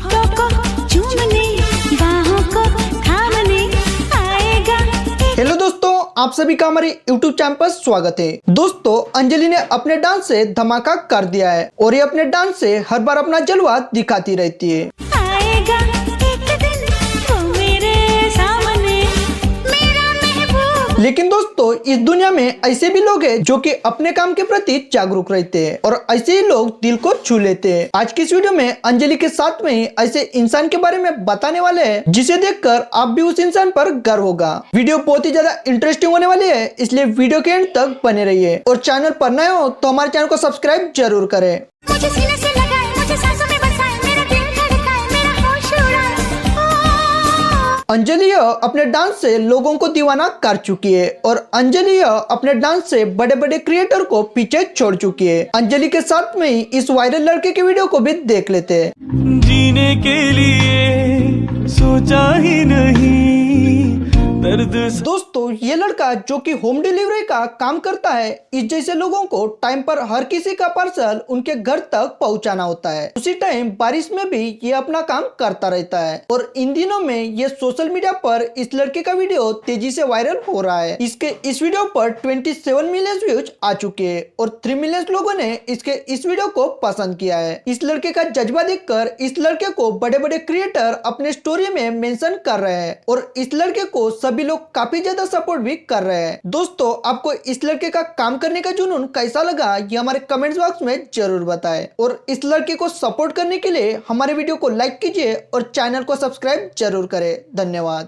होठों को चूमने, बाहों को थामने आएगा। हेलो दोस्तों, आप सभी का हमारे YouTube चैनल पर स्वागत है। दोस्तों, अंजलि ने अपने डांस से धमाका कर दिया है और ये अपने डांस से हर बार अपना जलवा दिखाती रहती है। आएगा एक दिन वो मेरे सामने, मेरा महबूब। लेकिन दोस्तों, इस दुनिया में ऐसे भी लोग हैं जो कि अपने काम के प्रति जागरूक रहते हैं और ऐसे ही लोग दिल को छू लेते हैं। आज की इस वीडियो में अंजलि के साथ में ही ऐसे इंसान के बारे में बताने वाले हैं जिसे देखकर आप भी उस इंसान पर गर्व होगा। वीडियो बहुत ही ज्यादा इंटरेस्टिंग होने वाली है, इसलिए वीडियो के एंड तक बने रहिए और चैनल पर नए हो तो हमारे चैनल को सब्सक्राइब जरूर करें। मुझे सीने से लगाए, मुझे सांसों में बसाए, मेरा दिल धड़काए, मेरा होश उड़ाए। अंजलि अपने डांस से लोगों को दीवाना कर चुकी है और अंजलि अपने डांस से बड़े बड़े क्रिएटर को पीछे छोड़ चुकी है। अंजलि के साथ में ही इस वायरल लड़के की वीडियो को भी देख लेते हैं। जीने के लिए सोचा ही नहीं दर्द। दोस्तों, ये लड़का जो कि होम डिलीवरी का काम करता है, इस जैसे लोगों को टाइम पर हर किसी का पार्सल उनके घर तक पहुंचाना होता है। उसी टाइम बारिश में भी ये अपना काम करता रहता है और इन दिनों में ये सोशल मीडिया पर इस लड़के का वीडियो तेजी से वायरल हो रहा है। इसके इस वीडियो पर 27 मिलियन व्यूज आ चुके हैं और 3 मिलियन लोगों ने इसके इस वीडियो को पसंद किया है। इस लड़के का जज्बा देखकर इस लड़के को बड़े बड़े क्रिएटर अपने स्टोरी में मेंशन कर रहे हैं और इस लड़के को सभी लोग काफी ज्यादा सपोर्ट भी कर रहे हैं। दोस्तों, आपको इस लड़के का काम करने का जुनून कैसा लगा ये हमारे कमेंट्स बॉक्स में जरूर बताएं और इस लड़के को सपोर्ट करने के लिए हमारे वीडियो को लाइक कीजिए और चैनल को सब्सक्राइब जरूर करें। धन्यवाद।